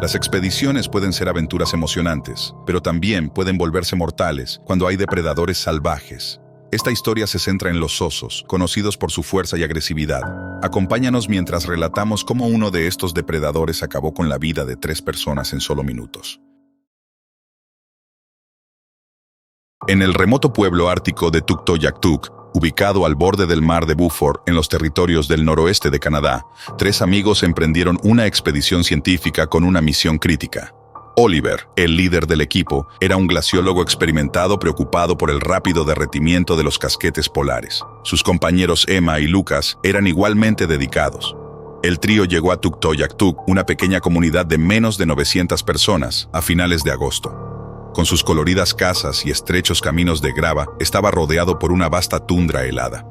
Las expediciones pueden ser aventuras emocionantes, pero también pueden volverse mortales cuando hay depredadores salvajes. Esta historia se centra en los osos, conocidos por su fuerza y agresividad. Acompáñanos mientras relatamos cómo uno de estos depredadores acabó con la vida de 3 personas en solo minutos. En el remoto pueblo ártico de Tuktoyaktuk, ubicado al borde del mar de Beaufort, en los territorios del noroeste de Canadá, 3 amigos emprendieron una expedición científica con una misión crítica. Oliver, el líder del equipo, era un glaciólogo experimentado preocupado por el rápido derretimiento de los casquetes polares. Sus compañeros Emma y Lucas eran igualmente dedicados. El trío llegó a Tuktoyaktuk, una pequeña comunidad de menos de 900 personas, a finales de agosto. Con sus coloridas casas y estrechos caminos de grava, estaba rodeado por una vasta tundra helada.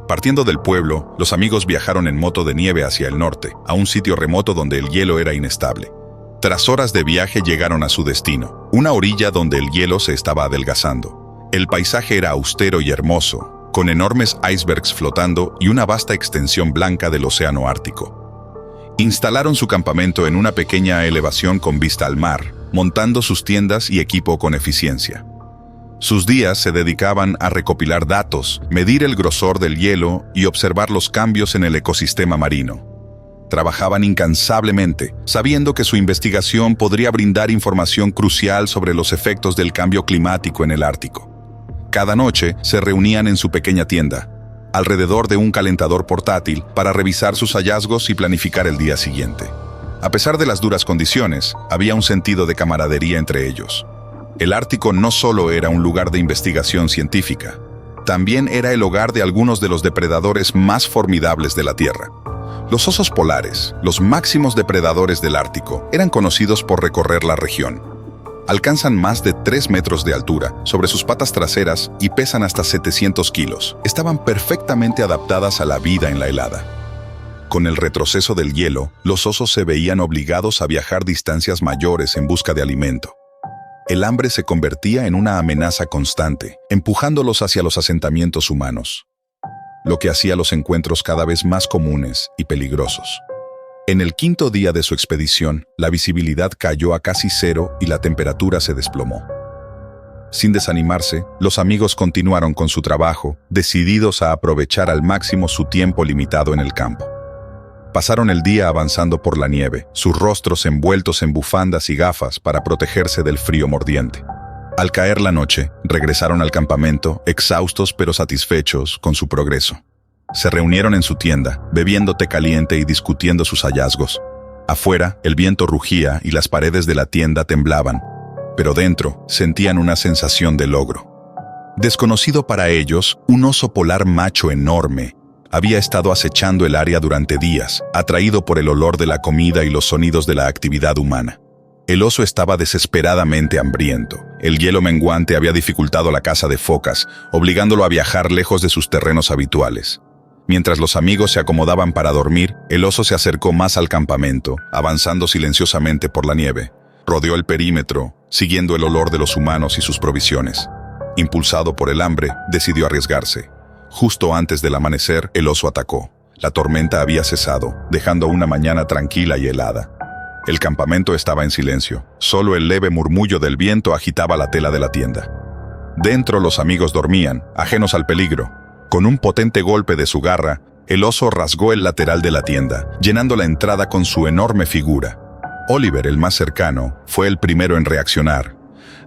Partiendo del pueblo, los amigos viajaron en moto de nieve hacia el norte, a un sitio remoto donde el hielo era inestable. Tras horas de viaje llegaron a su destino, una orilla donde el hielo se estaba adelgazando. El paisaje era austero y hermoso, con enormes icebergs flotando y una vasta extensión blanca del océano Ártico. Instalaron su campamento en una pequeña elevación con vista al mar, montando sus tiendas y equipo con eficiencia. Sus días se dedicaban a recopilar datos, medir el grosor del hielo y observar los cambios en el ecosistema marino. Trabajaban incansablemente, sabiendo que su investigación podría brindar información crucial sobre los efectos del cambio climático en el Ártico. Cada noche se reunían en su pequeña tienda, alrededor de un calentador portátil, para revisar sus hallazgos y planificar el día siguiente. A pesar de las duras condiciones, había un sentido de camaradería entre ellos. El Ártico no solo era un lugar de investigación científica, también era el hogar de algunos de los depredadores más formidables de la Tierra. Los osos polares, los máximos depredadores del Ártico, eran conocidos por recorrer la región. Alcanzan más de 3 metros de altura sobre sus patas traseras y pesan hasta 700 kilos. Estaban perfectamente adaptadas a la vida en la helada. Con el retroceso del hielo, los osos se veían obligados a viajar distancias mayores en busca de alimento. El hambre se convertía en una amenaza constante, empujándolos hacia los asentamientos humanos, lo que hacía los encuentros cada vez más comunes y peligrosos. En el 5.º día de su expedición, la visibilidad cayó a casi 0 y la temperatura se desplomó. Sin desanimarse, los amigos continuaron con su trabajo, decididos a aprovechar al máximo su tiempo limitado en el campo. Pasaron el día avanzando por la nieve, sus rostros envueltos en bufandas y gafas para protegerse del frío mordiente. Al caer la noche, regresaron al campamento, exhaustos pero satisfechos con su progreso. Se reunieron en su tienda, bebiendo té caliente y discutiendo sus hallazgos. Afuera, el viento rugía y las paredes de la tienda temblaban, pero dentro sentían una sensación de logro. Desconocido para ellos, un oso polar macho enorme había estado acechando el área durante días, atraído por el olor de la comida y los sonidos de la actividad humana. El oso estaba desesperadamente hambriento. El hielo menguante había dificultado la caza de focas, obligándolo a viajar lejos de sus terrenos habituales. Mientras los amigos se acomodaban para dormir, el oso se acercó más al campamento, avanzando silenciosamente por la nieve. Rodeó el perímetro, siguiendo el olor de los humanos y sus provisiones. Impulsado por el hambre, decidió arriesgarse. Justo antes del amanecer, el oso atacó. La tormenta había cesado, dejando una mañana tranquila y helada. El campamento estaba en silencio. Solo el leve murmullo del viento agitaba la tela de la tienda. Dentro los amigos dormían, ajenos al peligro. Con un potente golpe de su garra, el oso rasgó el lateral de la tienda, llenando la entrada con su enorme figura. Oliver, el más cercano, fue el primero en reaccionar.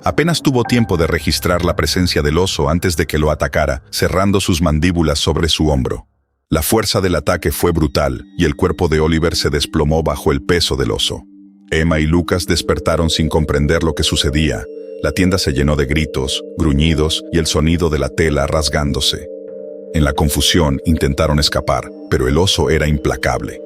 Apenas tuvo tiempo de registrar la presencia del oso antes de que lo atacara, cerrando sus mandíbulas sobre su hombro. La fuerza del ataque fue brutal, y el cuerpo de Oliver se desplomó bajo el peso del oso. Emma y Lucas despertaron sin comprender lo que sucedía. La tienda se llenó de gritos, gruñidos y el sonido de la tela rasgándose. En la confusión intentaron escapar, pero el oso era implacable.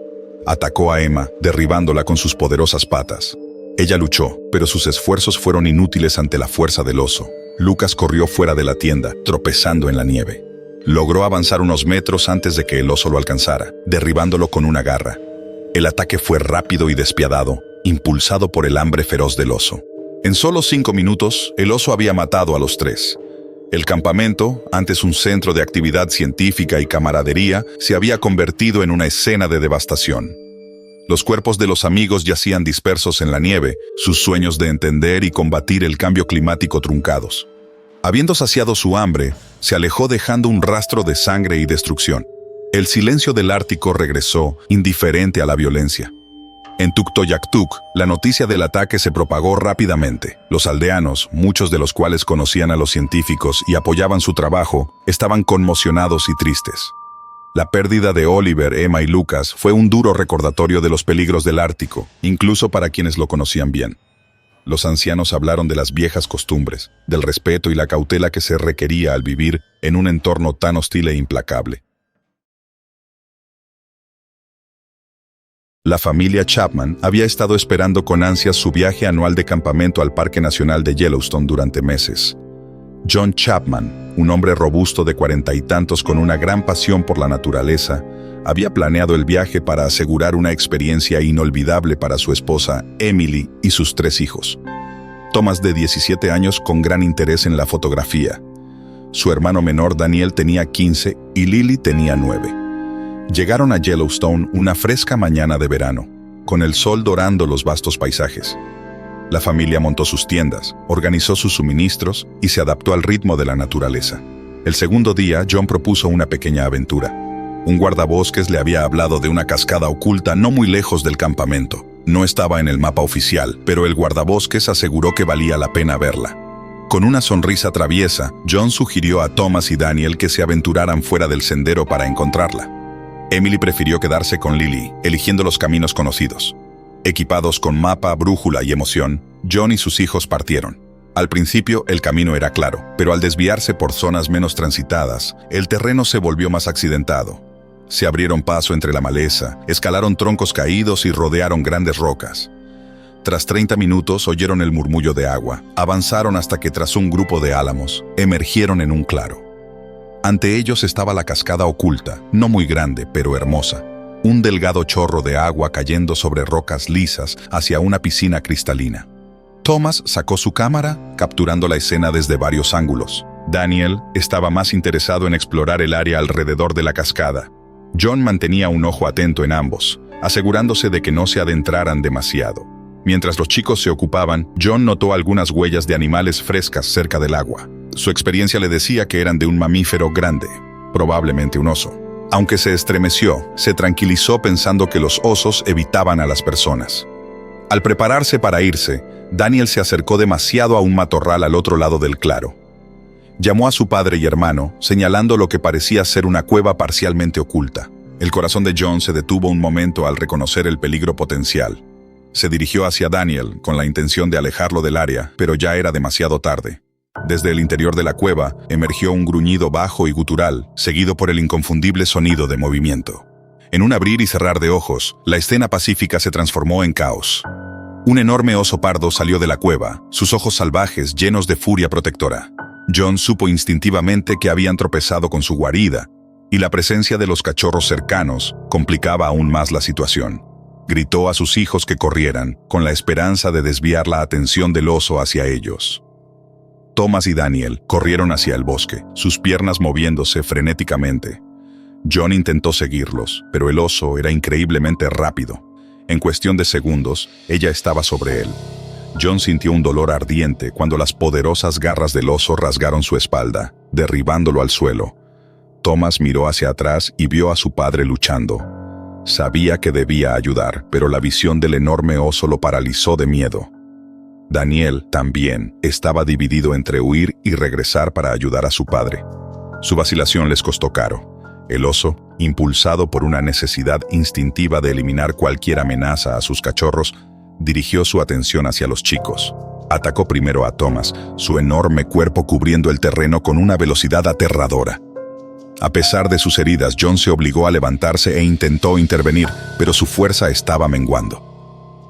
Atacó a Emma, derribándola con sus poderosas patas. Ella luchó, pero sus esfuerzos fueron inútiles ante la fuerza del oso. Lucas corrió fuera de la tienda, tropezando en la nieve. Logró avanzar unos metros antes de que el oso lo alcanzara, derribándolo con una garra. El ataque fue rápido y despiadado, impulsado por el hambre feroz del oso. En solo 5 minutos, el oso había matado a los 3. El campamento, antes un centro de actividad científica y camaradería, se había convertido en una escena de devastación. Los cuerpos de los amigos yacían dispersos en la nieve, sus sueños de entender y combatir el cambio climático truncados. Habiendo saciado su hambre, se alejó dejando un rastro de sangre y destrucción. El silencio del Ártico regresó, indiferente a la violencia. En Tuktoyaktuk, la noticia del ataque se propagó rápidamente. Los aldeanos, muchos de los cuales conocían a los científicos y apoyaban su trabajo, estaban conmocionados y tristes. La pérdida de Oliver, Emma y Lucas fue un duro recordatorio de los peligros del Ártico, incluso para quienes lo conocían bien. Los ancianos hablaron de las viejas costumbres, del respeto y la cautela que se requería al vivir en un entorno tan hostil e implacable. La familia Chapman había estado esperando con ansias su viaje anual de campamento al Parque Nacional de Yellowstone durante meses. John Chapman, un hombre robusto de 40 y tantos con una gran pasión por la naturaleza, había planeado el viaje para asegurar una experiencia inolvidable para su esposa, Emily, y sus 3 hijos. Thomas, de 17 años, con gran interés en la fotografía. Su hermano menor, Daniel, tenía 15 y Lily tenía 9. Llegaron a Yellowstone una fresca mañana de verano, con el sol dorando los vastos paisajes. La familia montó sus tiendas, organizó sus suministros y se adaptó al ritmo de la naturaleza. El segundo día, John propuso una pequeña aventura. Un guardabosques le había hablado de una cascada oculta no muy lejos del campamento. No estaba en el mapa oficial, pero el guardabosques aseguró que valía la pena verla. Con una sonrisa traviesa, John sugirió a Thomas y Daniel que se aventuraran fuera del sendero para encontrarla. Emily prefirió quedarse con Lily, eligiendo los caminos conocidos. Equipados con mapa, brújula y emoción, John y sus hijos partieron. Al principio el camino era claro, pero al desviarse por zonas menos transitadas, el terreno se volvió más accidentado. Se abrieron paso entre la maleza, escalaron troncos caídos y rodearon grandes rocas. Tras 30 minutos oyeron el murmullo de agua, avanzaron hasta que tras un grupo de álamos, emergieron en un claro. Ante ellos estaba la cascada oculta, no muy grande, pero hermosa. Un delgado chorro de agua cayendo sobre rocas lisas hacia una piscina cristalina. Thomas sacó su cámara, capturando la escena desde varios ángulos. Daniel estaba más interesado en explorar el área alrededor de la cascada. John mantenía un ojo atento en ambos, asegurándose de que no se adentraran demasiado. Mientras los chicos se ocupaban, John notó algunas huellas de animales frescas cerca del agua. Su experiencia le decía que eran de un mamífero grande, probablemente un oso. Aunque se estremeció, se tranquilizó pensando que los osos evitaban a las personas. Al prepararse para irse, Daniel se acercó demasiado a un matorral al otro lado del claro. Llamó a su padre y hermano, señalando lo que parecía ser una cueva parcialmente oculta. El corazón de John se detuvo un momento al reconocer el peligro potencial. Se dirigió hacia Daniel con la intención de alejarlo del área, pero ya era demasiado tarde. Desde el interior de la cueva emergió un gruñido bajo y gutural, seguido por el inconfundible sonido de movimiento. En un abrir y cerrar de ojos, la escena pacífica se transformó en caos. Un enorme oso pardo salió de la cueva, sus ojos salvajes llenos de furia protectora. John supo instintivamente que habían tropezado con su guarida, y la presencia de los cachorros cercanos complicaba aún más la situación. Gritó a sus hijos que corrieran, con la esperanza de desviar la atención del oso hacia ellos. Thomas y Daniel corrieron hacia el bosque, sus piernas moviéndose frenéticamente. John intentó seguirlos, pero el oso era increíblemente rápido. En cuestión de segundos, ella estaba sobre él. John sintió un dolor ardiente cuando las poderosas garras del oso rasgaron su espalda, derribándolo al suelo. Thomas miró hacia atrás y vio a su padre luchando. Sabía que debía ayudar, pero la visión del enorme oso lo paralizó de miedo. Daniel, también, estaba dividido entre huir y regresar para ayudar a su padre. Su vacilación les costó caro. El oso, impulsado por una necesidad instintiva de eliminar cualquier amenaza a sus cachorros, dirigió su atención hacia los chicos. Atacó primero a Thomas, su enorme cuerpo cubriendo el terreno con una velocidad aterradora. A pesar de sus heridas, John se obligó a levantarse e intentó intervenir, pero su fuerza estaba menguando.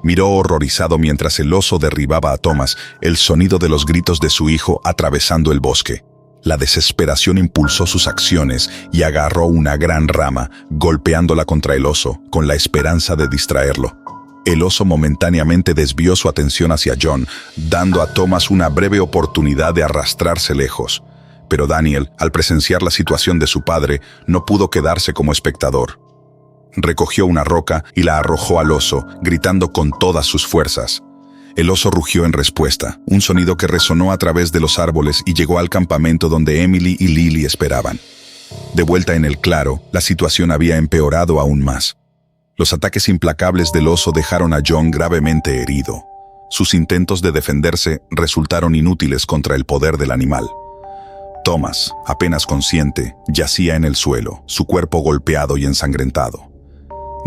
Miró horrorizado mientras el oso derribaba a Thomas, el sonido de los gritos de su hijo atravesando el bosque. La desesperación impulsó sus acciones y agarró una gran rama, golpeándola contra el oso, con la esperanza de distraerlo. El oso momentáneamente desvió su atención hacia John, dando a Thomas una breve oportunidad de arrastrarse lejos. Pero Daniel, al presenciar la situación de su padre, no pudo quedarse como espectador. recogió una roca y la arrojó al oso, gritando con todas sus fuerzas. El oso rugió en respuesta, un sonido que resonó a través de los árboles y llegó al campamento donde Emily y Lily esperaban. De vuelta en el claro, la situación había empeorado aún más. Los ataques implacables del oso dejaron a John gravemente herido. Sus intentos de defenderse resultaron inútiles contra el poder del animal. Thomas, apenas consciente, yacía en el suelo, su cuerpo golpeado y ensangrentado.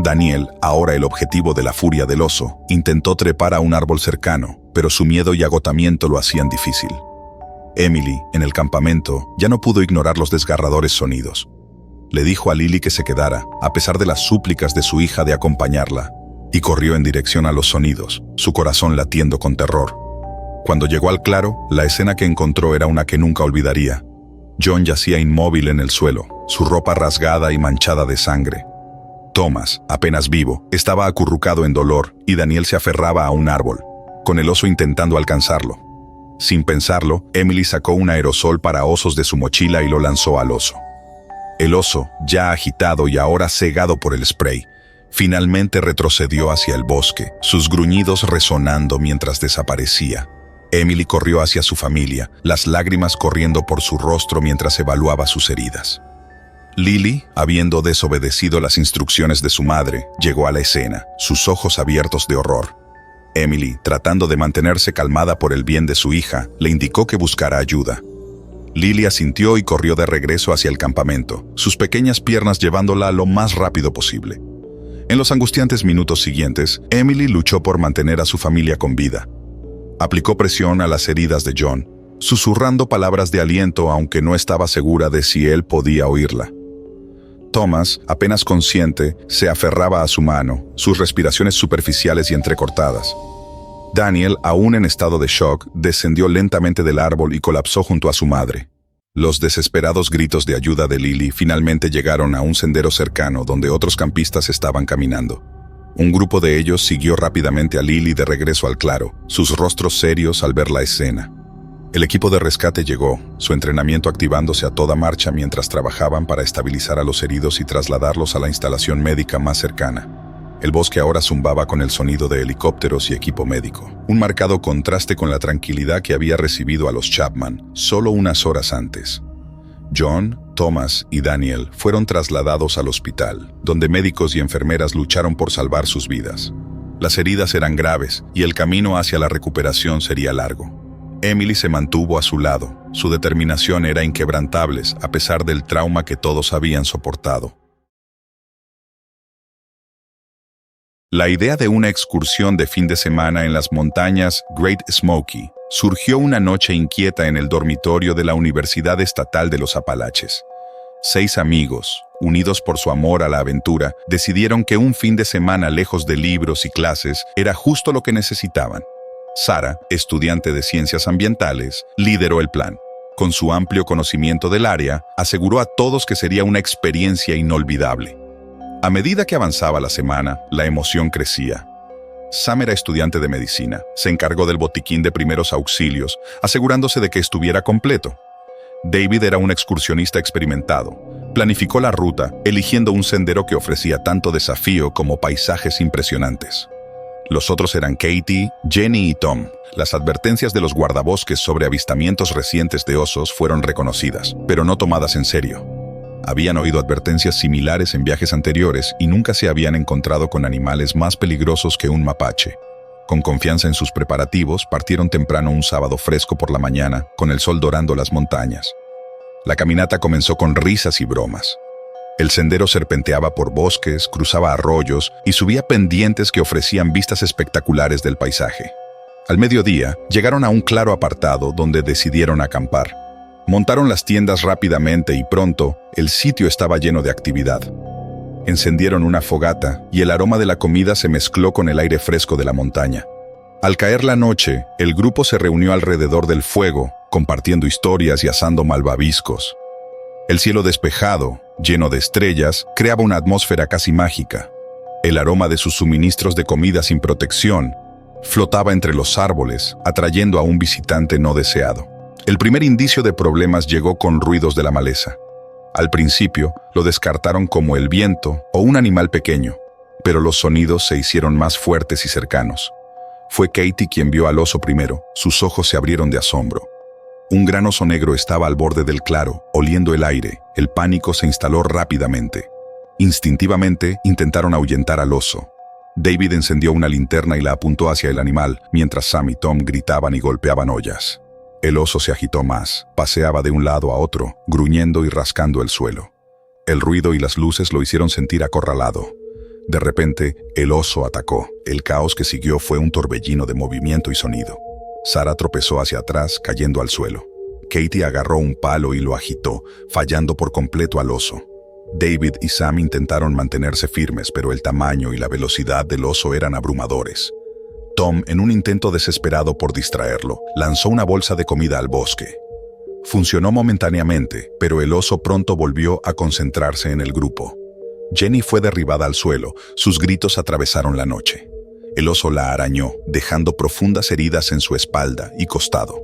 Daniel, ahora el objetivo de la furia del oso, intentó trepar a un árbol cercano, pero su miedo y agotamiento lo hacían difícil. Emily, en el campamento, ya no pudo ignorar los desgarradores sonidos. Le dijo a Lily que se quedara, a pesar de las súplicas de su hija de acompañarla, y corrió en dirección a los sonidos, su corazón latiendo con terror. Cuando llegó al claro, la escena que encontró era una que nunca olvidaría. John yacía inmóvil en el suelo, su ropa rasgada y manchada de sangre. Thomas, apenas vivo, estaba acurrucado en dolor y Daniel se aferraba a un árbol, con el oso intentando alcanzarlo. Sin pensarlo, Emily sacó un aerosol para osos de su mochila y lo lanzó al oso. El oso, ya agitado y ahora cegado por el spray, finalmente retrocedió hacia el bosque, sus gruñidos resonando mientras desaparecía. Emily corrió hacia su familia, las lágrimas corriendo por su rostro mientras evaluaba sus heridas. Lily, habiendo desobedecido las instrucciones de su madre, llegó a la escena, sus ojos abiertos de horror. Emily, tratando de mantenerse calmada por el bien de su hija, le indicó que buscara ayuda. Lily asintió y corrió de regreso hacia el campamento, sus pequeñas piernas llevándola lo más rápido posible. En los angustiantes minutos siguientes, Emily luchó por mantener a su familia con vida. Aplicó presión a las heridas de John, susurrando palabras de aliento aunque no estaba segura de si él podía oírla. Thomas, apenas consciente, se aferraba a su mano, sus respiraciones superficiales y entrecortadas. Daniel, aún en estado de shock, descendió lentamente del árbol y colapsó junto a su madre. Los desesperados gritos de ayuda de Lily finalmente llegaron a un sendero cercano donde otros campistas estaban caminando. Un grupo de ellos siguió rápidamente a Lily de regreso al claro, sus rostros serios al ver la escena. El equipo de rescate llegó, su entrenamiento activándose a toda marcha mientras trabajaban para estabilizar a los heridos y trasladarlos a la instalación médica más cercana. El bosque ahora zumbaba con el sonido de helicópteros y equipo médico, un marcado contraste con la tranquilidad que había recibido a los Chapman solo unas horas antes. John, Thomas y Daniel fueron trasladados al hospital, donde médicos y enfermeras lucharon por salvar sus vidas. Las heridas eran graves y el camino hacia la recuperación sería largo. Emily se mantuvo a su lado. Su determinación era inquebrantable, a pesar del trauma que todos habían soportado. La idea de una excursión de fin de semana en las montañas Great Smoky surgió una noche inquieta en el dormitorio de la Universidad Estatal de los Apalaches. 6 amigos, unidos por su amor a la aventura, decidieron que un fin de semana lejos de libros y clases era justo lo que necesitaban. Sarah, estudiante de ciencias ambientales, lideró el plan. Con su amplio conocimiento del área, aseguró a todos que sería una experiencia inolvidable. A medida que avanzaba la semana, la emoción crecía. Sam era estudiante de medicina, se encargó del botiquín de primeros auxilios, asegurándose de que estuviera completo. David era un excursionista experimentado. Planificó la ruta, eligiendo un sendero que ofrecía tanto desafío como paisajes impresionantes. Los otros eran Katie, Jenny y Tom. Las advertencias de los guardabosques sobre avistamientos recientes de osos fueron reconocidas, pero no tomadas en serio. Habían oído advertencias similares en viajes anteriores y nunca se habían encontrado con animales más peligrosos que un mapache. Con confianza en sus preparativos, partieron temprano un sábado fresco por la mañana, con el sol dorando las montañas. La caminata comenzó con risas y bromas. El sendero serpenteaba por bosques, cruzaba arroyos y subía pendientes que ofrecían vistas espectaculares del paisaje. Al mediodía, llegaron a un claro apartado donde decidieron acampar. Montaron las tiendas rápidamente y pronto, el sitio estaba lleno de actividad. Encendieron una fogata y el aroma de la comida se mezcló con el aire fresco de la montaña. Al caer la noche, el grupo se reunió alrededor del fuego, compartiendo historias y asando malvaviscos. El cielo despejado, lleno de estrellas, creaba una atmósfera casi mágica. El aroma de sus suministros de comida sin protección flotaba entre los árboles, atrayendo a un visitante no deseado. El primer indicio de problemas llegó con ruidos de la maleza. Al principio, lo descartaron como el viento o un animal pequeño, pero los sonidos se hicieron más fuertes y cercanos. Fue Katie quien vio al oso primero. Sus ojos se abrieron de asombro. Un gran oso negro estaba al borde del claro, oliendo el aire. El pánico se instaló rápidamente. Instintivamente, intentaron ahuyentar al oso. David encendió una linterna y la apuntó hacia el animal, mientras Sam y Tom gritaban y golpeaban ollas. El oso se agitó más, paseaba de un lado a otro, gruñendo y rascando el suelo. El ruido y las luces lo hicieron sentir acorralado. De repente, el oso atacó. El caos que siguió fue un torbellino de movimiento y sonido. Sarah tropezó hacia atrás, cayendo al suelo. Katie agarró un palo y lo agitó, fallando por completo al oso. David y Sam intentaron mantenerse firmes, pero el tamaño y la velocidad del oso eran abrumadores. Tom, en un intento desesperado por distraerlo, lanzó una bolsa de comida al bosque. Funcionó momentáneamente, pero el oso pronto volvió a concentrarse en el grupo. Jenny fue derribada al suelo, sus gritos atravesaron la noche. El oso la arañó, dejando profundas heridas en su espalda y costado.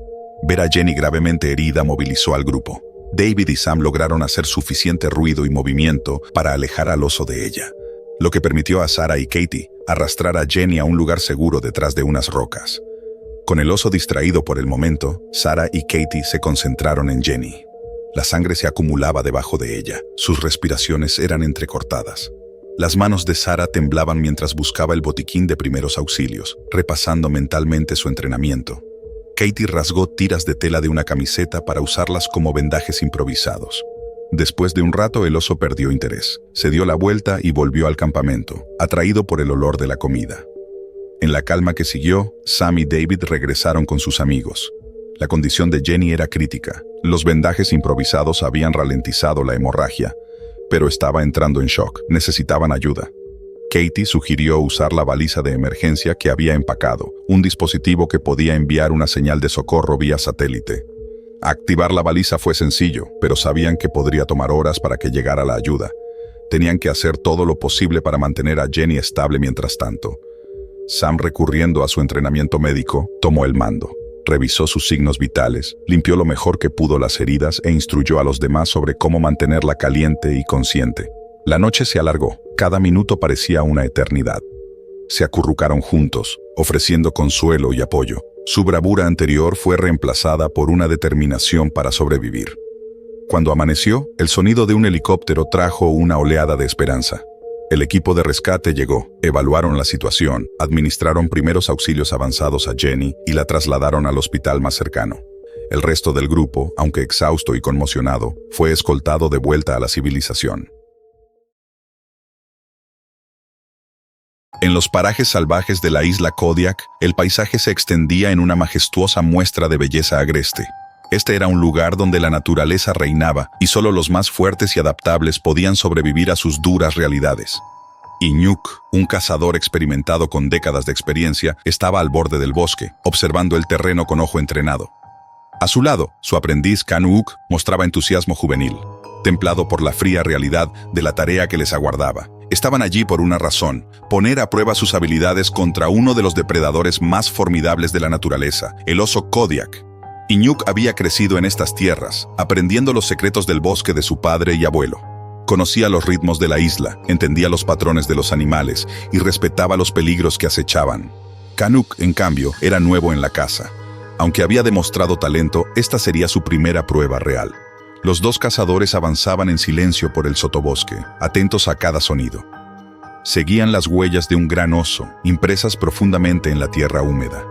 Ver a Jenny gravemente herida movilizó al grupo. David y Sam lograron hacer suficiente ruido y movimiento para alejar al oso de ella, lo que permitió a Sarah y Katie arrastrar a Jenny a un lugar seguro detrás de unas rocas. Con el oso distraído por el momento, Sarah y Katie se concentraron en Jenny. La sangre se acumulaba debajo de ella, sus respiraciones eran entrecortadas. Las manos de Sarah temblaban mientras buscaba el botiquín de primeros auxilios, repasando mentalmente su entrenamiento. Katie rasgó tiras de tela de una camiseta para usarlas como vendajes improvisados. Después de un rato el oso perdió interés, se dio la vuelta y volvió al campamento, atraído por el olor de la comida. En la calma que siguió, Sam y David regresaron con sus amigos. La condición de Jenny era crítica. Los vendajes improvisados habían ralentizado la hemorragia, pero estaba entrando en shock. Necesitaban ayuda. Katie sugirió usar la baliza de emergencia que había empacado, un dispositivo que podía enviar una señal de socorro vía satélite. Activar la baliza fue sencillo, pero sabían que podría tomar horas para que llegara la ayuda. Tenían que hacer todo lo posible para mantener a Jenny estable mientras tanto. Sam, recurriendo a su entrenamiento médico, tomó el mando. Revisó sus signos vitales, limpió lo mejor que pudo las heridas e instruyó a los demás sobre cómo mantenerla caliente y consciente. La noche se alargó. Cada minuto parecía una eternidad. Se acurrucaron juntos, ofreciendo consuelo y apoyo. Su bravura anterior fue reemplazada por una determinación para sobrevivir. Cuando amaneció, el sonido de un helicóptero trajo una oleada de esperanza. El equipo de rescate llegó, evaluaron la situación, administraron primeros auxilios avanzados a Jenny y la trasladaron al hospital más cercano. El resto del grupo, aunque exhausto y conmocionado, fue escoltado de vuelta a la civilización. En los parajes salvajes de la isla Kodiak, el paisaje se extendía en una majestuosa muestra de belleza agreste. Este era un lugar donde la naturaleza reinaba y solo los más fuertes y adaptables podían sobrevivir a sus duras realidades. Iñuk, un cazador experimentado con décadas de experiencia, estaba al borde del bosque, observando el terreno con ojo entrenado. A su lado, su aprendiz Kanuuk mostraba entusiasmo juvenil, templado por la fría realidad de la tarea que les aguardaba. Estaban allí por una razón: poner a prueba sus habilidades contra uno de los depredadores más formidables de la naturaleza, el oso Kodiak. Iñuk había crecido en estas tierras, aprendiendo los secretos del bosque de su padre y abuelo. Conocía los ritmos de la isla, entendía los patrones de los animales y respetaba los peligros que acechaban. Kanuuk, en cambio, era nuevo en la caza. Aunque había demostrado talento, esta sería su primera prueba real. Los dos cazadores avanzaban en silencio por el sotobosque, atentos a cada sonido. Seguían las huellas de un gran oso, impresas profundamente en la tierra húmeda.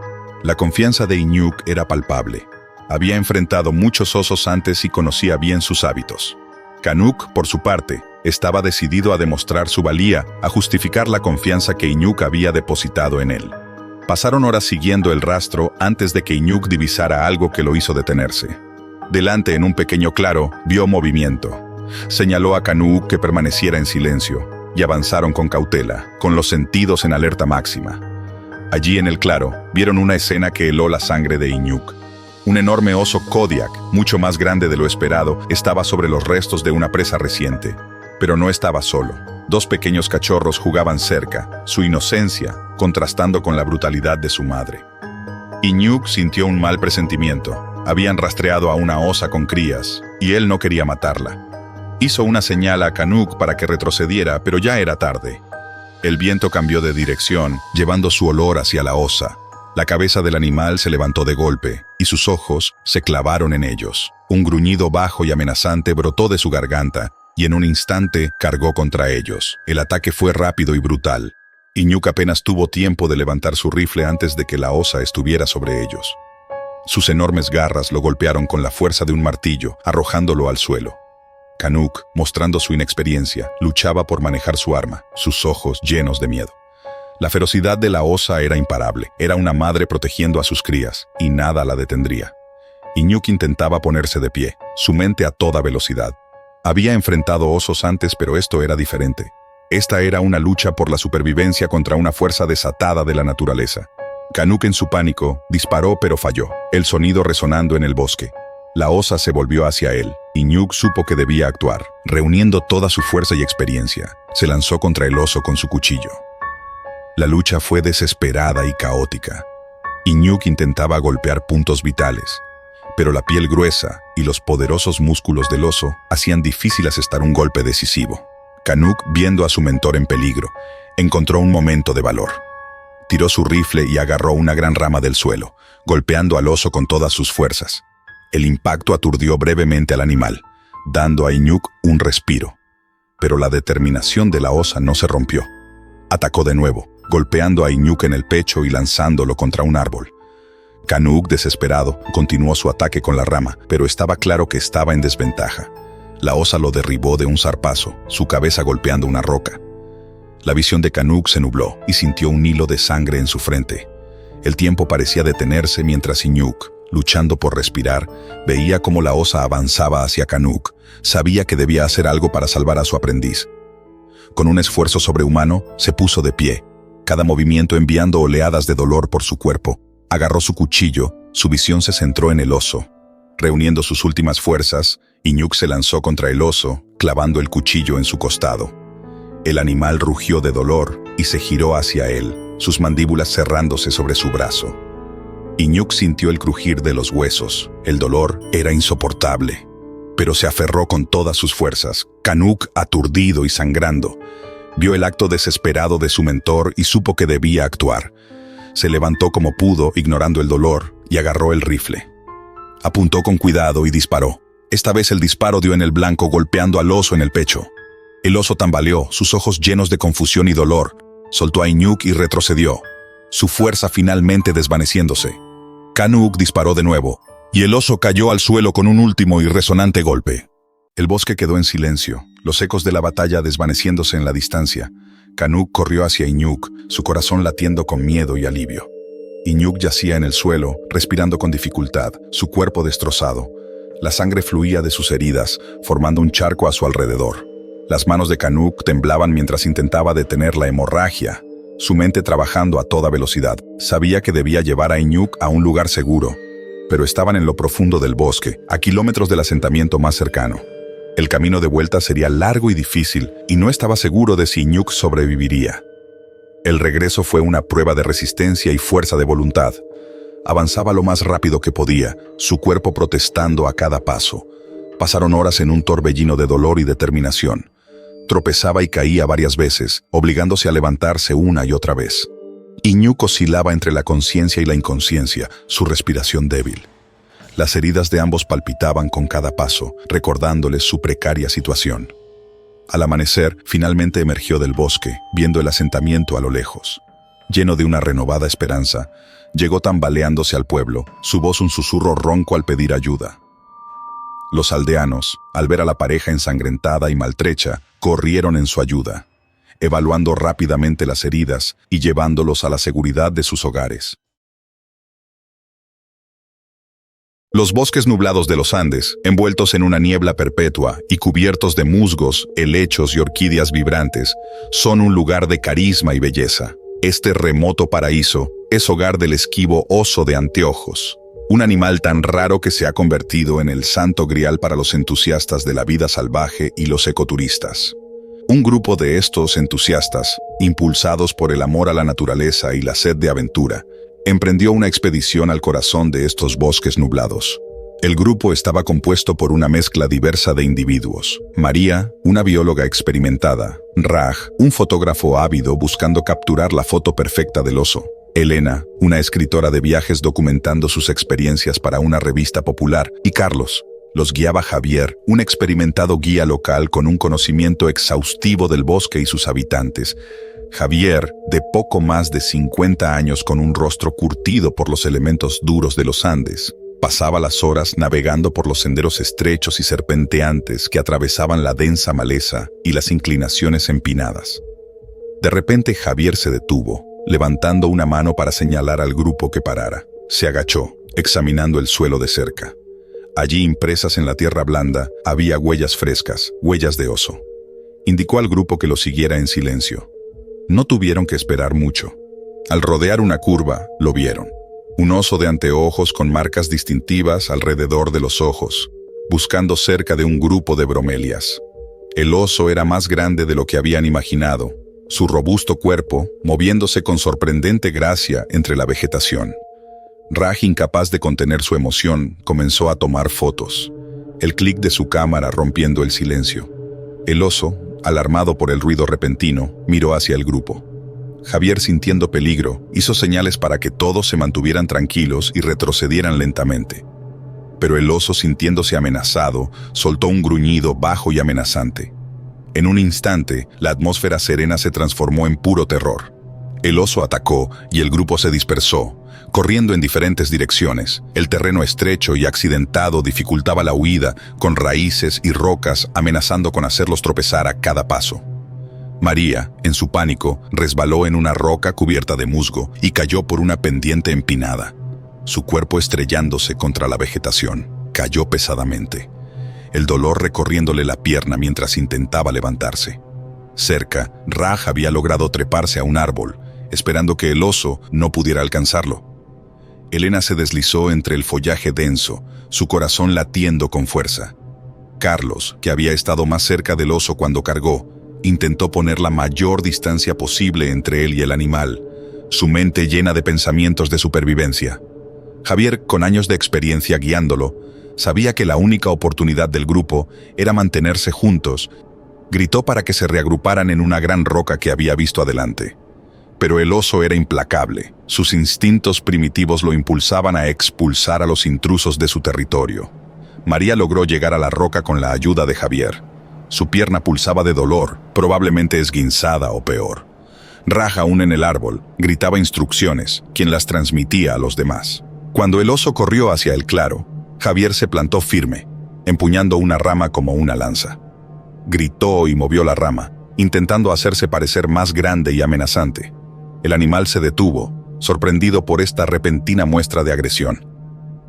La confianza de Iñuk era palpable. Había enfrentado muchos osos antes y conocía bien sus hábitos. Kanuuk, por su parte, estaba decidido a demostrar su valía, a justificar la confianza que Iñuk había depositado en él. Pasaron horas siguiendo el rastro antes de que Iñuk divisara algo que lo hizo detenerse. Delante, en un pequeño claro, vio movimiento. Señaló a Kanuuk que permaneciera en silencio, y avanzaron con cautela, con los sentidos en alerta máxima. Allí en el claro, vieron una escena que heló la sangre de Iñuk. Un enorme oso Kodiak, mucho más grande de lo esperado, estaba sobre los restos de una presa reciente. Pero no estaba solo. Dos pequeños cachorros jugaban cerca, su inocencia contrastando con la brutalidad de su madre. Iñuk sintió un mal presentimiento. Habían rastreado a una osa con crías, y él no quería matarla. Hizo una señal a Canuck para que retrocediera, pero ya era tarde. El viento cambió de dirección, llevando su olor hacia la osa. La cabeza del animal se levantó de golpe, y sus ojos se clavaron en ellos. Un gruñido bajo y amenazante brotó de su garganta, y en un instante cargó contra ellos. El ataque fue rápido y brutal. Iñuk apenas tuvo tiempo de levantar su rifle antes de que la osa estuviera sobre ellos. Sus enormes garras lo golpearon con la fuerza de un martillo, arrojándolo al suelo. Canuck, mostrando su inexperiencia, luchaba por manejar su arma, sus ojos llenos de miedo. La ferocidad de la osa era imparable. Era una madre protegiendo a sus crías, y nada la detendría. Iñuk intentaba ponerse de pie, su mente a toda velocidad. Había enfrentado osos antes, pero esto era diferente. Esta era una lucha por la supervivencia contra una fuerza desatada de la naturaleza. Canuck, en su pánico, disparó pero falló, el sonido resonando en el bosque. La osa se volvió hacia él. Iñuk supo que debía actuar. Reuniendo toda su fuerza y experiencia, se lanzó contra el oso con su cuchillo. La lucha fue desesperada y caótica. Iñuk intentaba golpear puntos vitales, pero la piel gruesa y los poderosos músculos del oso hacían difícil asestar un golpe decisivo. Canuck, viendo a su mentor en peligro, encontró un momento de valor. Tiró su rifle y agarró una gran rama del suelo, golpeando al oso con todas sus fuerzas. El impacto aturdió brevemente al animal, dando a Iñuk un respiro. Pero la determinación de la osa no se rompió. Atacó de nuevo, golpeando a Iñuk en el pecho y lanzándolo contra un árbol. Canuck, desesperado, continuó su ataque con la rama, pero estaba claro que estaba en desventaja. La osa lo derribó de un zarpazo, su cabeza golpeando una roca. La visión de Canuck se nubló y sintió un hilo de sangre en su frente. El tiempo parecía detenerse mientras Iñuk, luchando por respirar, veía cómo la osa avanzaba hacia Canuck. Sabía que debía hacer algo para salvar a su aprendiz. Con un esfuerzo sobrehumano, se puso de pie, cada movimiento enviando oleadas de dolor por su cuerpo. Agarró su cuchillo, su visión se centró en el oso. Reuniendo sus últimas fuerzas, Iñuk se lanzó contra el oso, clavando el cuchillo en su costado. El animal rugió de dolor y se giró hacia él, sus mandíbulas cerrándose sobre su brazo. Iñuk sintió el crujir de los huesos. El dolor era insoportable, pero se aferró con todas sus fuerzas. Canuck, aturdido y sangrando, vio el acto desesperado de su mentor y supo que debía actuar. Se levantó como pudo, ignorando el dolor, y agarró el rifle. Apuntó con cuidado y disparó. Esta vez el disparo dio en el blanco, golpeando al oso en el pecho. El oso tambaleó, sus ojos llenos de confusión y dolor. Soltó a Iñuk y retrocedió, su fuerza finalmente desvaneciéndose. Canuck disparó de nuevo, y el oso cayó al suelo con un último y resonante golpe. El bosque quedó en silencio, los ecos de la batalla desvaneciéndose en la distancia. Canuck corrió hacia Iñuk, su corazón latiendo con miedo y alivio. Iñuk yacía en el suelo, respirando con dificultad, su cuerpo destrozado. La sangre fluía de sus heridas, formando un charco a su alrededor. Las manos de Canuck temblaban mientras intentaba detener la hemorragia, su mente trabajando a toda velocidad. Sabía que debía llevar a Iñuk a un lugar seguro, pero estaban en lo profundo del bosque, a kilómetros del asentamiento más cercano. El camino de vuelta sería largo y difícil, y no estaba seguro de si Iñuk sobreviviría. El regreso fue una prueba de resistencia y fuerza de voluntad. Avanzaba lo más rápido que podía, su cuerpo protestando a cada paso. Pasaron horas en un torbellino de dolor y determinación. Tropezaba y caía varias veces, obligándose a levantarse una y otra vez. Iñuk oscilaba entre la conciencia y la inconsciencia, su respiración débil. Las heridas de ambos palpitaban con cada paso, recordándoles su precaria situación. Al amanecer, finalmente emergió del bosque, viendo el asentamiento a lo lejos. Lleno de una renovada esperanza, llegó tambaleándose al pueblo, su voz un susurro ronco al pedir ayuda. Los aldeanos, al ver a la pareja ensangrentada y maltrecha, corrieron en su ayuda, evaluando rápidamente las heridas y llevándolos a la seguridad de sus hogares. Los bosques nublados de los Andes, envueltos en una niebla perpetua y cubiertos de musgos, helechos y orquídeas vibrantes, son un lugar de carisma y belleza. Este remoto paraíso es hogar del esquivo oso de anteojos, un animal tan raro que se ha convertido en el santo grial para los entusiastas de la vida salvaje y los ecoturistas. Un grupo de estos entusiastas, impulsados por el amor a la naturaleza y la sed de aventura, emprendió una expedición al corazón de estos bosques nublados. El grupo estaba compuesto por una mezcla diversa de individuos. María, una bióloga experimentada. Raj, un fotógrafo ávido buscando capturar la foto perfecta del oso. Elena, una escritora de viajes documentando sus experiencias para una revista popular. Y Carlos. Los guiaba Javier, un experimentado guía local con un conocimiento exhaustivo del bosque y sus habitantes. Javier, de poco más de 50 años con un rostro curtido por los elementos duros de los Andes, pasaba las horas navegando por los senderos estrechos y serpenteantes que atravesaban la densa maleza y las inclinaciones empinadas. De repente Javier se detuvo, levantando una mano para señalar al grupo que parara. Se agachó, examinando el suelo de cerca. Allí, impresas en la tierra blanda, había huellas frescas, huellas de oso. Indicó al grupo que lo siguiera en silencio. No tuvieron que esperar mucho. Al rodear una curva, lo vieron. Un oso de anteojos con marcas distintivas alrededor de los ojos, buscando cerca de un grupo de bromelias. El oso era más grande de lo que habían imaginado, su robusto cuerpo moviéndose con sorprendente gracia entre la vegetación. Raj, incapaz de contener su emoción, comenzó a tomar fotos, el clic de su cámara rompiendo el silencio. El oso, alarmado por el ruido repentino, miró hacia el grupo. Javier, sintiendo peligro, hizo señales para que todos se mantuvieran tranquilos y retrocedieran lentamente. Pero el oso, sintiéndose amenazado, soltó un gruñido bajo y amenazante. En un instante, la atmósfera serena se transformó en puro terror. El oso atacó y el grupo se dispersó, corriendo en diferentes direcciones. El terreno estrecho y accidentado dificultaba la huida, con raíces y rocas amenazando con hacerlos tropezar a cada paso. María, en su pánico, resbaló en una roca cubierta de musgo y cayó por una pendiente empinada. Su cuerpo estrellándose contra la vegetación, cayó pesadamente, el dolor recorriéndole la pierna mientras intentaba levantarse. Cerca, Raj había logrado treparse a un árbol, esperando que el oso no pudiera alcanzarlo. Elena se deslizó entre el follaje denso, su corazón latiendo con fuerza. Carlos, que había estado más cerca del oso cuando cargó, intentó poner la mayor distancia posible entre él y el animal, su mente llena de pensamientos de supervivencia. Javier, con años de experiencia guiándolo, sabía que la única oportunidad del grupo era mantenerse juntos. Gritó para que se reagruparan en una gran roca que había visto adelante. Pero el oso era implacable. Sus instintos primitivos lo impulsaban a expulsar a los intrusos de su territorio. María logró llegar a la roca con la ayuda de Javier. Su pierna pulsaba de dolor, probablemente esguinzada o peor. Raj, aún en el árbol, gritaba instrucciones, quien las transmitía a los demás. Cuando el oso corrió hacia el claro, Javier se plantó firme, empuñando una rama como una lanza. Gritó y movió la rama, intentando hacerse parecer más grande y amenazante. El animal se detuvo, sorprendido por esta repentina muestra de agresión.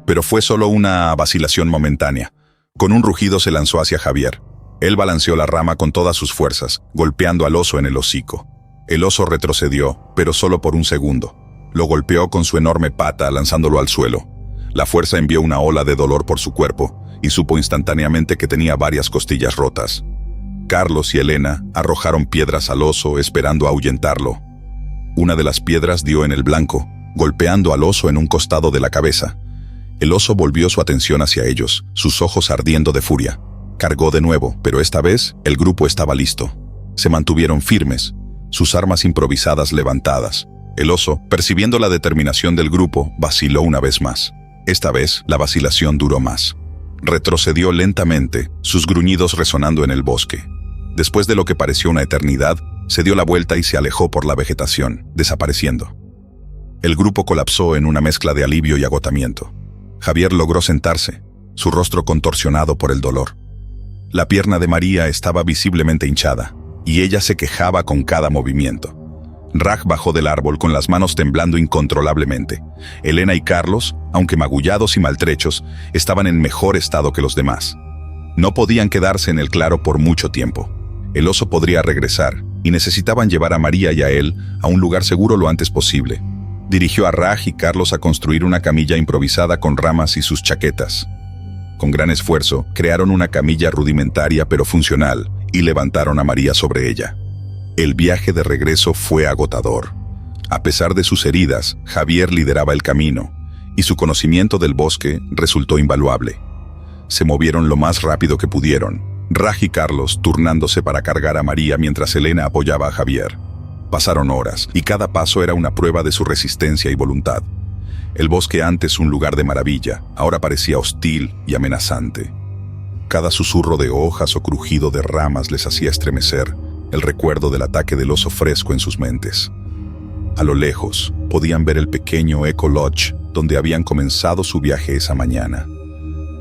Pero fue solo una vacilación momentánea. Con un rugido se lanzó hacia Javier. Él balanceó la rama con todas sus fuerzas, golpeando al oso en el hocico. El oso retrocedió, pero solo por un segundo. Lo golpeó con su enorme pata, lanzándolo al suelo. La fuerza envió una ola de dolor por su cuerpo, y supo instantáneamente que tenía varias costillas rotas. Carlos y Elena arrojaron piedras al oso, esperando ahuyentarlo. Una de las piedras dio en el blanco, golpeando al oso en un costado de la cabeza. El oso volvió su atención hacia ellos, sus ojos ardiendo de furia. Cargó de nuevo, pero esta vez el grupo estaba listo. Se mantuvieron firmes, sus armas improvisadas levantadas. El oso, percibiendo la determinación del grupo, vaciló una vez más. Esta vez, la vacilación duró más. Retrocedió lentamente, sus gruñidos resonando en el bosque. Después de lo que pareció una eternidad, se dio la vuelta y se alejó por la vegetación, desapareciendo. El grupo colapsó en una mezcla de alivio y agotamiento. Javier logró sentarse, su rostro contorsionado por el dolor. La pierna de María estaba visiblemente hinchada, y ella se quejaba con cada movimiento. Raj bajó del árbol con las manos temblando incontrolablemente. Elena y Carlos, aunque magullados y maltrechos, estaban en mejor estado que los demás. No podían quedarse en el claro por mucho tiempo. El oso podría regresar, y necesitaban llevar a María y a él a un lugar seguro lo antes posible. Dirigió a Raj y Carlos a construir una camilla improvisada con ramas y sus chaquetas. Con gran esfuerzo, crearon una camilla rudimentaria pero funcional y levantaron a María sobre ella. El viaje de regreso fue agotador. A pesar de sus heridas, Javier lideraba el camino, y su conocimiento del bosque resultó invaluable. Se movieron lo más rápido que pudieron, Raj y Carlos turnándose para cargar a María mientras Elena apoyaba a Javier. Pasaron horas, y cada paso era una prueba de su resistencia y voluntad. El bosque, antes un lugar de maravilla, ahora parecía hostil y amenazante. Cada susurro de hojas o crujido de ramas les hacía estremecer, el recuerdo del ataque del oso fresco en sus mentes. A lo lejos, podían ver el pequeño Echo Lodge, donde habían comenzado su viaje esa mañana.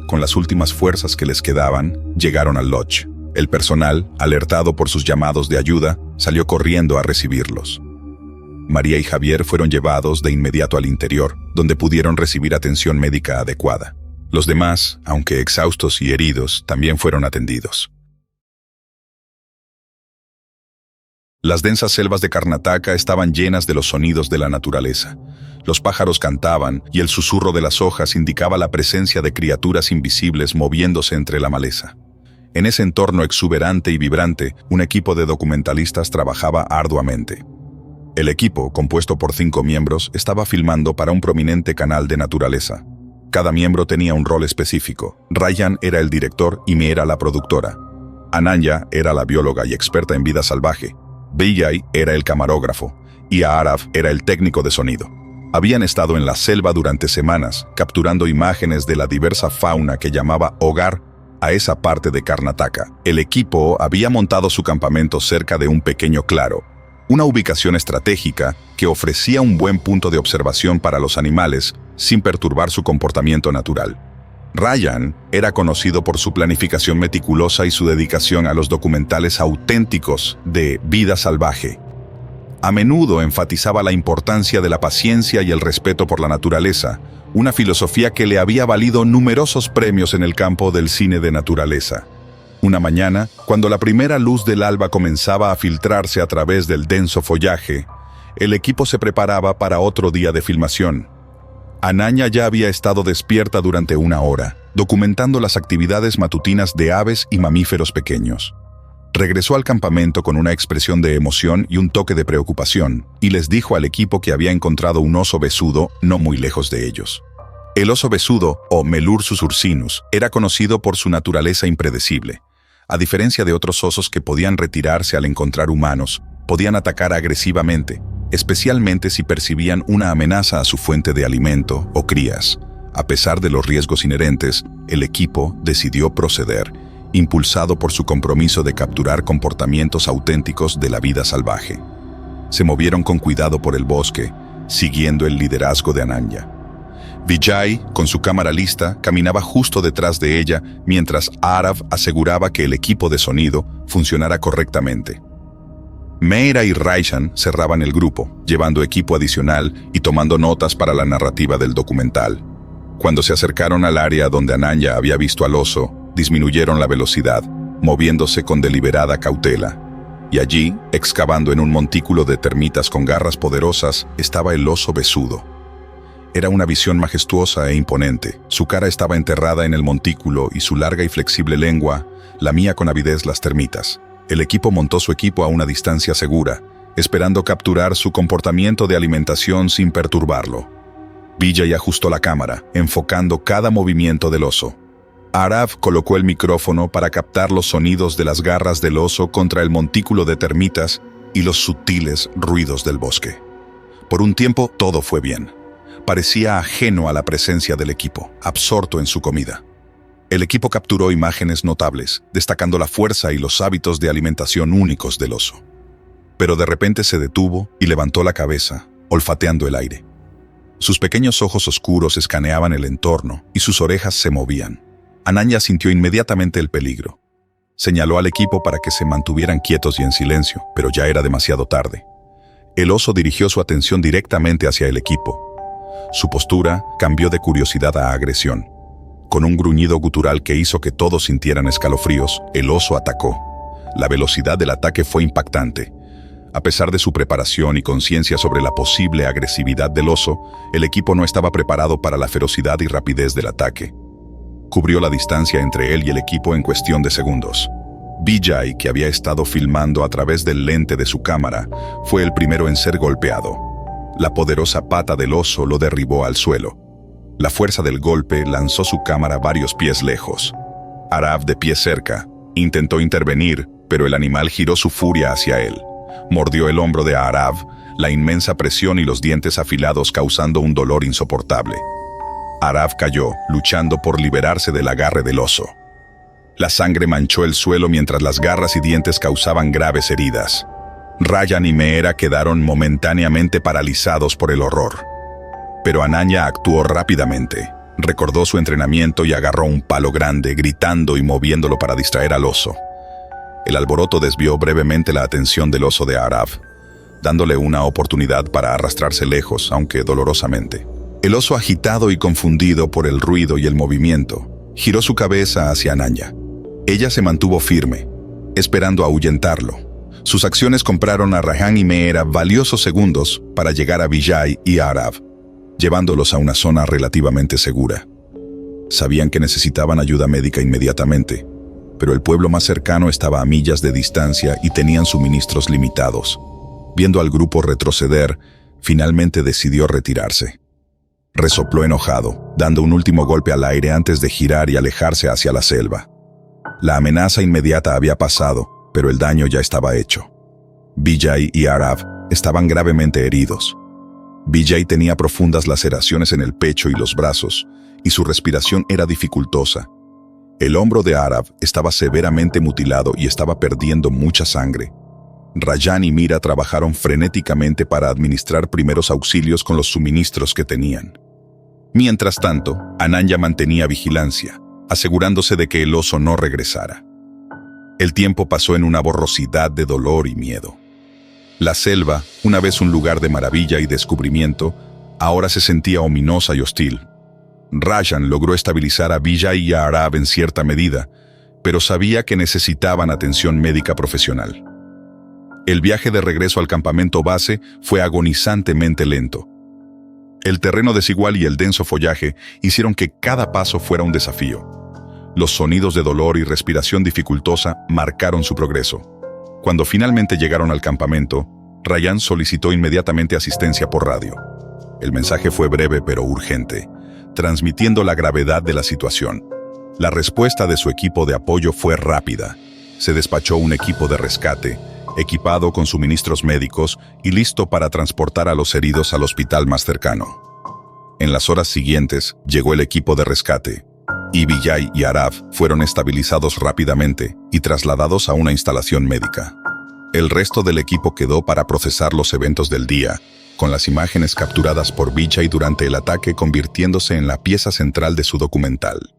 Con las últimas fuerzas que les quedaban, llegaron al lodge. El personal, alertado por sus llamados de ayuda, salió corriendo a recibirlos. María y Javier fueron llevados de inmediato al interior, donde pudieron recibir atención médica adecuada. Los demás, aunque exhaustos y heridos, también fueron atendidos. Las densas selvas de Karnataka estaban llenas de los sonidos de la naturaleza. Los pájaros cantaban y el susurro de las hojas indicaba la presencia de criaturas invisibles moviéndose entre la maleza. En ese entorno exuberante y vibrante, un equipo de documentalistas trabajaba arduamente. El equipo, compuesto por 5 miembros, estaba filmando para un prominente canal de naturaleza. Cada miembro tenía un rol específico. Ryan era el director y me era la productora. Ananya era la bióloga y experta en vida salvaje. Vijay era el camarógrafo y Arav era el técnico de sonido. Habían estado en la selva durante semanas, capturando imágenes de la diversa fauna que llamaba hogar a esa parte de Karnataka. El equipo había montado su campamento cerca de un pequeño claro, una ubicación estratégica que ofrecía un buen punto de observación para los animales sin perturbar su comportamiento natural. Ryan era conocido por su planificación meticulosa y su dedicación a los documentales auténticos de vida salvaje. A menudo enfatizaba la importancia de la paciencia y el respeto por la naturaleza, una filosofía que le había valido numerosos premios en el campo del cine de naturaleza. Una mañana, cuando la primera luz del alba comenzaba a filtrarse a través del denso follaje, el equipo se preparaba para otro día de filmación. Ananya ya había estado despierta durante 1 hora, documentando las actividades matutinas de aves y mamíferos pequeños. Regresó al campamento con una expresión de emoción y un toque de preocupación, y les dijo al equipo que había encontrado un oso besudo no muy lejos de ellos. El oso besudo, o Melursus ursinus, era conocido por su naturaleza impredecible. A diferencia de otros osos que podían retirarse al encontrar humanos, podían atacar agresivamente, especialmente si percibían una amenaza a su fuente de alimento o crías. A pesar de los riesgos inherentes, el equipo decidió proceder, impulsado por su compromiso de capturar comportamientos auténticos de la vida salvaje. Se movieron con cuidado por el bosque, siguiendo el liderazgo de Ananya. Vijay, con su cámara lista, caminaba justo detrás de ella mientras Arav aseguraba que el equipo de sonido funcionara correctamente. Meira y Raishan cerraban el grupo, llevando equipo adicional y tomando notas para la narrativa del documental. Cuando se acercaron al área donde Ananya había visto al oso, disminuyeron la velocidad, moviéndose con deliberada cautela. Y allí, excavando en un montículo de termitas con garras poderosas, estaba el oso besudo. Era una visión majestuosa e imponente. Su cara estaba enterrada en el montículo y su larga y flexible lengua lamía con avidez las termitas. El equipo montó su equipo a una distancia segura, esperando capturar su comportamiento de alimentación sin perturbarlo. Vijay ajustó la cámara, enfocando cada movimiento del oso. Arav colocó el micrófono para captar los sonidos de las garras del oso contra el montículo de termitas y los sutiles ruidos del bosque. Por un tiempo todo fue bien. Parecía ajeno a la presencia del equipo, absorto en su comida. El equipo capturó imágenes notables, destacando la fuerza y los hábitos de alimentación únicos del oso. Pero de repente se detuvo y levantó la cabeza, olfateando el aire. Sus pequeños ojos oscuros escaneaban el entorno y sus orejas se movían. Ananya sintió inmediatamente el peligro. Señaló al equipo para que se mantuvieran quietos y en silencio, pero ya era demasiado tarde. El oso dirigió su atención directamente hacia el equipo. Su postura cambió de curiosidad a agresión. Con un gruñido gutural que hizo que todos sintieran escalofríos, el oso atacó. La velocidad del ataque fue impactante. A pesar de su preparación y conciencia sobre la posible agresividad del oso, el equipo no estaba preparado para la ferocidad y rapidez del ataque. Cubrió la distancia entre él y el equipo en cuestión de segundos. Vijay, que había estado filmando a través del lente de su cámara, fue el primero en ser golpeado. La poderosa pata del oso lo derribó al suelo. La fuerza del golpe lanzó su cámara varios pies lejos. Arab, de pie cerca, intentó intervenir, pero el animal giró su furia hacia él. Mordió el hombro de Arab, la inmensa presión y los dientes afilados causando un dolor insoportable. Arab cayó, luchando por liberarse del agarre del oso. La sangre manchó el suelo mientras las garras y dientes causaban graves heridas. Rayan y Meera quedaron momentáneamente paralizados por el horror. Pero Ananya actuó rápidamente. Recordó su entrenamiento y agarró un palo grande, gritando y moviéndolo para distraer al oso. El alboroto desvió brevemente la atención del oso de Arab, dándole una oportunidad para arrastrarse lejos, aunque dolorosamente. El oso, agitado y confundido por el ruido y el movimiento, giró su cabeza hacia Ananya. Ella se mantuvo firme, esperando ahuyentarlo. Sus acciones compraron a Rayan y Meera valiosos segundos para llegar a Vijay y Arab, llevándolos a una zona relativamente segura. Sabían que necesitaban ayuda médica inmediatamente, pero el pueblo más cercano estaba a millas de distancia y tenían suministros limitados. Viendo al grupo retroceder, finalmente decidió retirarse. Resopló enojado, dando un último golpe al aire antes de girar y alejarse hacia la selva. La amenaza inmediata había pasado, pero el daño ya estaba hecho. Vijay y Arab estaban gravemente heridos. Vijay tenía profundas laceraciones en el pecho y los brazos, y su respiración era dificultosa. El hombro de Arab estaba severamente mutilado y estaba perdiendo mucha sangre. Rayan y Meera trabajaron frenéticamente para administrar primeros auxilios con los suministros que tenían. Mientras tanto, Ananya mantenía vigilancia, asegurándose de que el oso no regresara. El tiempo pasó en una borrosidad de dolor y miedo. La selva, una vez un lugar de maravilla y descubrimiento, ahora se sentía ominosa y hostil. Rayan logró estabilizar a Vijay y a Arab en cierta medida, pero sabía que necesitaban atención médica profesional. El viaje de regreso al campamento base fue agonizantemente lento. El terreno desigual y el denso follaje hicieron que cada paso fuera un desafío. Los sonidos de dolor y respiración dificultosa marcaron su progreso. Cuando finalmente llegaron al campamento, Rayan solicitó inmediatamente asistencia por radio. El mensaje fue breve pero urgente, transmitiendo la gravedad de la situación. La respuesta de su equipo de apoyo fue rápida. Se despachó un equipo de rescate, equipado con suministros médicos y listo para transportar a los heridos al hospital más cercano. En las horas siguientes, llegó el equipo de rescate, y Vijay y Arab fueron estabilizados rápidamente y trasladados a una instalación médica. El resto del equipo quedó para procesar los eventos del día, con las imágenes capturadas por Vijay durante el ataque convirtiéndose en la pieza central de su documental.